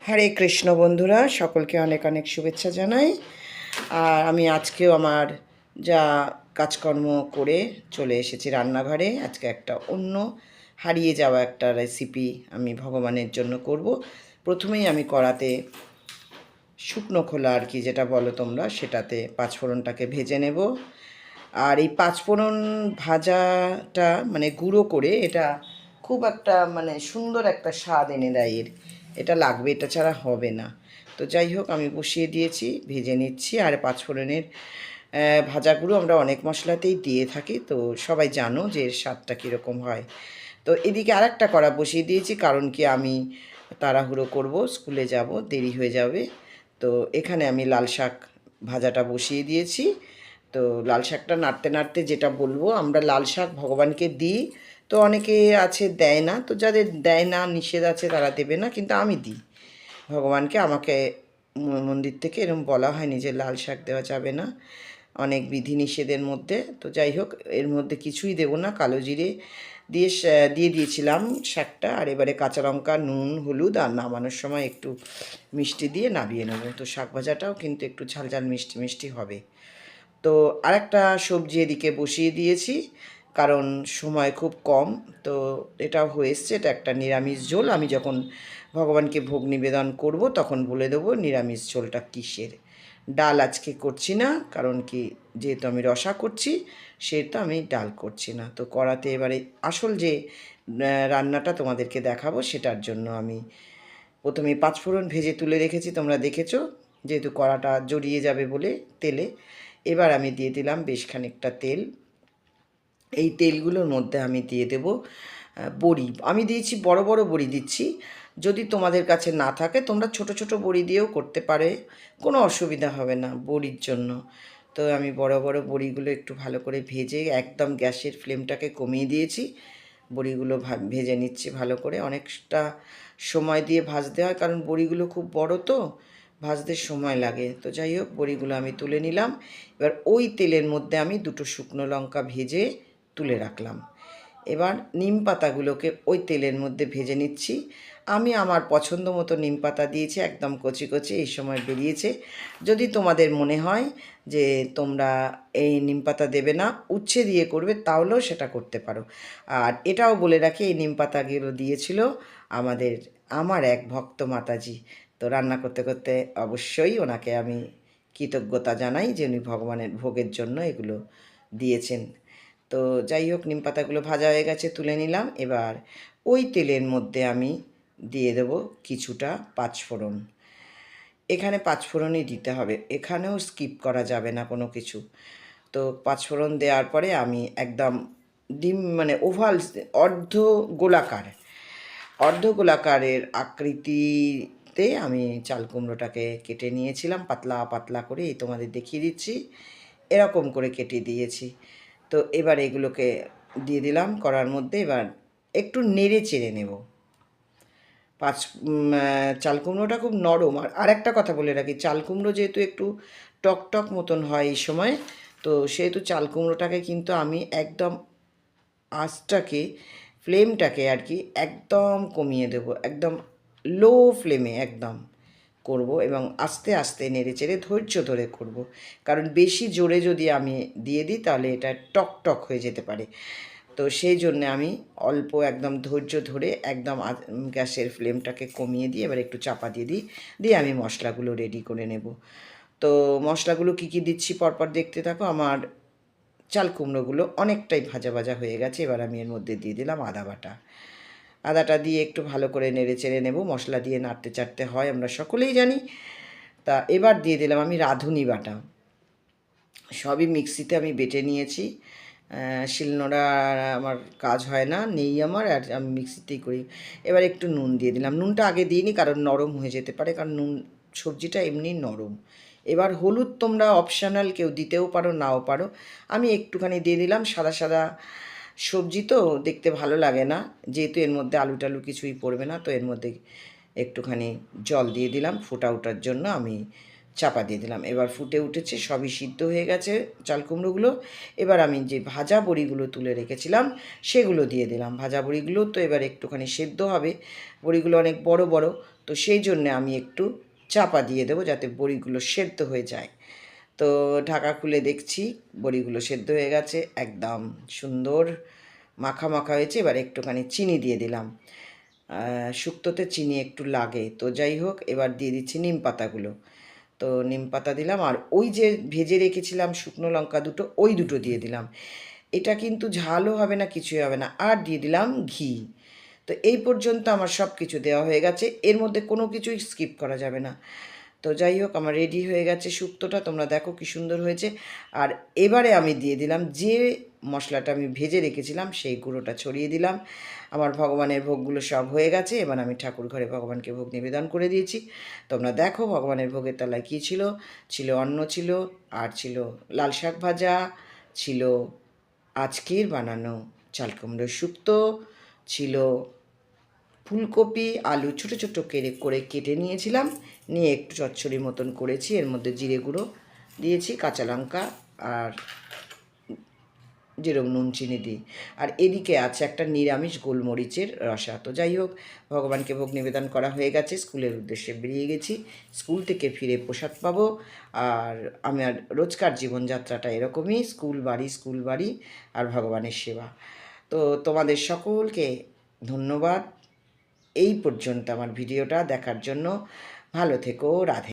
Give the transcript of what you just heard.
হরে কৃষ্ণ বন্ধুরা, সকলকে অনেক অনেক শুভেচ্ছা জানাই। আর আমি আজকেও আমার যা কাজকর্ম করে চলে এসেছি রান্নাঘরে। আজকে একটা অন্য হারিয়ে যাওয়া একটা রেসিপি আমি ভগবানের জন্য করব। প্রথমেই আমি কড়াতে শুকনো খোলা আর কি যেটা বলো তোমরা, সেটাতে পাঁচফোড়নটাকে ভেজে নেব। আর এই পাঁচফোড়ন ভাজাটা মানে গুঁড়ো করে এটা খুব একটা মানে সুন্দর একটা স্বাদ এনে দেয় এর। এটা লাগবে, এটা ছাড়া হবে না। তো যাই হোক, আমি বসিয়ে দিয়েছি, ভেজে নিচ্ছি। আর পাঁচফোড়নের ভাজাগুলো আমরা অনেক মশলাতেই দিয়ে থাকি, তো সবাই জানো যে এর স্বাদটা কীরকম হয়। তো এদিকে আরেকটা কড়া বসিয়ে দিয়েছি, কারণ কি আমি তাড়াহুড়ো করব, স্কুলে যাব, দেরি হয়ে যাবে। তো এখানে আমি লাল শাক ভাজাটা বসিয়ে দিয়েছি। তো লাল শাকটা নাড়তে নাড়তে যেটা বলবো, আমরা লাল শাক ভগবানকে দিই, তো অনেকে আছে দেয় না, তো যাদের দেয় না নিষেধ আছে তারা দেবে না, কিন্তু আমি দিই ভগবানকে। আমাকে মন্দির থেকে এরকম বলা হয়নি যে লাল শাক দেওয়া যাবে না, অনেক বিধিনিষেধের মধ্যে। তো যাই হোক, এর মধ্যে কিছুই দেবো না, কালো জিরে দিয়ে দিয়ে দিয়েছিলাম শাকটা। আর এবারে কাঁচা লঙ্কা, নুন, হলুদ, আর নামানোর সময় একটু মিষ্টি দিয়ে নামিয়ে নেব। তো শাক ভাজাটাও কিন্তু একটু ঝাল ঝাল মিষ্টি মিষ্টি হবে। তো আরেকটা সবজি এদিকে বসিয়ে দিয়েছি, কারণ সময় খুব কম। তো এটাও হয়ে এসছে, এটা একটা নিরামিষ ঝোল। আমি যখন ভগবানকে ভোগ নিবেদন করব তখন বলে দেবো নিরামিষ ঝোলটা কিসের। ডাল আজকে করছি না, কারণ কি যেহেতু আমি রসা করছি সেহেতু আমি ডাল করছি না। তো কড়াতে এবারে আসল যে রান্নাটা তোমাদেরকে দেখাবো সেটার জন্য আমি প্রথমে পাঁচফোড়ন ভেজে তুলে রেখেছি, তোমরা দেখেছো, যেহেতু কড়াটা জড়িয়ে যাবে বলে তেলে। এবার আমি দিয়ে দিলাম বেশ খানিকটা তেল। এই তেলগুলোর মধ্যে আমি দিয়ে দেব বড়ি। আমি দিয়েছি বড় বড় বড়ি দিচ্ছি, যদি তোমাদের কাছে না থাকে তোমরা ছোট ছোট বড়ি দিয়েও করতে পারে, কোনো অসুবিধা হবে না বড়ির জন্য। তো আমি বড় বড় বড়িগুলো একটু ভালো করে ভেজে একদম গ্যাসের ফ্লেমটাকে কমিয়ে দিয়েছি। বড়িগুলো ভেজে নিচ্ছি ভালো করে, অনেকটা সময় দিয়ে ভাজতে হয়, কারণ বড়িগুলো খুব বড়, তো ভাজতে সময় লাগে। তো যাই হোক, বড়িগুলো আমি তুলে নিলাম। এবার ওই তেলের মধ্যে আমি দুটো শুকনো লঙ্কা ভেজে তুলে রাখলাম। এবার নিম পাতাগুলোকে ওই তেলের মধ্যে ভেজে নিচ্ছি। আমি আমার পছন্দ মতো নিম পাতা দিয়েছি, একদম কচি কচি এই সময় বেরিয়েছে। যদি তোমাদের মনে হয় যে তোমরা এই নিম পাতা দেবে না, উচ্ছে দিয়ে করবে, তাহলেও সেটা করতে পারো। আর এটাও বলে রাখি, এই নিম পাতাগুলো দিয়েছিল আমার এক ভক্ত মাতাজি। তো রান্না করতে করতে অবশ্যই ওনাকে আমি কৃতজ্ঞতা জানাই যে উনি ভগবানের ভোগের জন্য এগুলো দিয়েছেন। তো যাই হোক, নিম পাতাগুলো ভাজা হয়ে গেছে, তুলে নিলাম। এবার ওই তেলের মধ্যে আমি দিয়ে দেব কিছুটা পাঁচফোড়ন। এখানে পাঁচফোড়নই দিতে হবে, এখানেও স্কিপ করা যাবে না কোনো কিছু। তো পাঁচফোড়ন দেওয়ার পরে আমি একদম ডিম মানে ওভাল অর্ধ গোলাকারের আকৃতিতে আমি চাল কুমড়োটাকে কেটে নিয়েছিলাম, পাতলা পাতলা করে। এই তোমাদের দেখিয়ে দিচ্ছি, এরকম করে কেটে দিয়েছি। তো এবার এগুলোকে দিয়ে দিলাম কড়ার মধ্যে। এবার একটু নেড়ে চেড়ে নেব। চাল কুমড়োটা খুব নরম। আর একটা কথা বলে রাখি, চাল কুমড়ো যেহেতু একটু টক টক মতন হয় এই সময়, তো সেহেতু চাল কুমড়োটাকে কিন্তু আমি একদম আঁচটাকে, ফ্লেমটাকে আর কি একদম কমিয়ে দেবো, একদম লো ফ্লেমে একদম করব, এবং আস্তে আস্তে নেড়ে চেড়ে ধৈর্য ধরে করব। কারণ বেশি জোরে যদি আমি দিয়ে দিই তাহলে এটা টক টক হয়ে যেতে পারে। তো সেই জন্যে আমি অল্প একদম ধৈর্য ধরে একদম গ্যাসের ফ্লেমটাকে কমিয়ে দিয়ে এবার একটু চাপা দিয়ে দিই, দিয়ে আমি মশলাগুলো রেডি করে নেব। তো মশলাগুলো কী কী দিচ্ছি পরপর দেখতে থাকো। আমার চাল কুমড়োগুলো অনেকটাই ভাজা ভাজা হয়ে গেছে। এবার আমি এর মধ্যে দিয়ে দিলাম আদা বাটা। আদাটা দিয়ে একটু ভালো করে নেড়ে চেড়ে নেব। মশলা দিয়ে নাড়তে চাড়তে হয়, আমরা সকলেই জানি। তা এবার দিয়ে দিলাম আমি রাঁধুনি বাটা। সবই মিক্সিতে আমি বেটে নিয়েছি, শিলনোড়া আমার কাজ হয় না, নেই আমার, আর আমি মিক্সিতেই করি। এবার একটু নুন দিয়ে দিলাম, নুনটা আগে দিইনি কারণ নরম হয়ে যেতে পারে, কারণ সবজিটা এমনি নরম। এবার হলুদ তোমরা অপশনাল, কেউ দিতেও পারো নাও পারো, আমি একটুখানি দিয়ে দিলাম। সাদা সাদা সবজি তো দেখতে ভালো লাগে না, যেহেতু এর মধ্যে আলু টালু কিছুই পড়বে না, তো এর মধ্যে একটুখানি জল দিয়ে দিলাম ফোটা ওঠার জন্য। আমি চাপা দিয়ে দিলাম। এবার ফুটে উঠেছে, সবই সিদ্ধ হয়ে গেছে চাল কুমড়োগুলো। এবার আমি যে ভাজা বড়িগুলো তুলে রেখেছিলাম সেগুলো দিয়ে দিলাম। ভাজা বড়িগুলো তো এবার একটুখানি সেদ্ধ হবে, বড়িগুলো অনেক বড় বড়, তো সেই জন্যে আমি একটু চাপা দিয়ে দেবো যাতে বড়িগুলো সেদ্ধ হয়ে যায়। তো ঢাকা খুলে দেখছি বড়িগুলো সেদ্ধ হয়ে গেছে, একদম সুন্দর মাখা মাখা হয়েছে। এবার একটুখানি চিনি দিয়ে দিলাম, শুক্তোতে চিনি একটু লাগে। তো যাই হোক, এবার দিয়ে দিচ্ছি নিম পাতাগুলো। তো নিম পাতা দিলাম, আর ওই যে ভেজে রেখেছিলাম শুকনো লঙ্কা দুটো, ওই দুটো দিয়ে দিলাম। এটা কিন্তু ঝালও হবে না, কিছুই হবে না। আর দিয়ে দিলাম ঘি। তো এই পর্যন্ত আমার সব কিছু দেওয়া হয়ে গেছে, এর মধ্যে কোনো কিছুই স্কিপ করা যাবে না। তো যাই হোক, আমার রেডি হয়ে গেছে শুক্তোটা, তোমরা দেখো কি সুন্দর হয়েছে। আর এবারে আমি দিয়ে দিলাম যে মশলাটা আমি ভেজে রেখেছিলাম, সেই গুঁড়োটা ছড়িয়ে দিলাম। আমার ভগবানের ভোগগুলো সব হয়ে গেছে, এবার আমি ঠাকুর ঘরে ভগবানকে ভোগ নিবেদন করে দিয়েছি। তোমরা দেখো ভগবানের ভোগের তলায় কী ছিল। ছিল অন্ন, ছিল আর ছিল লাল শাক ভাজা, ছিল আজকের বানানো চাল কুমড়োর শুক্তো, ছিল ফুলকপি আলু ছোটো ছোটো করে কেটে নিয়েছিলাম, নিয়ে একটু চচ্চড়ি মতন করেছি। এর মধ্যে জিরে গুঁড়ো দিয়েছি, কাঁচা লঙ্কা আর যেরকম নুন চিনি দিই। আর এদিকে আছে একটা নিরামিষ গোলমরিচের রসা। তো যাই হোক, ভগবানকে ভোগ নিবেদন করা হয়ে গেছে, স্কুলের উদ্দেশ্যে বেরিয়ে গেছি। স্কুল থেকে ফিরে প্রসাদ পাবো। আর আমার রোজকার জীবনযাত্রাটা এরকমই, স্কুল বাড়ি আর ভগবানের সেবা। তো তোমাদের সকলকে ধন্যবাদ এই পর্যন্ত আমার ভিডিওটা দেখার জন্য। ভালো থেকো, রাধে।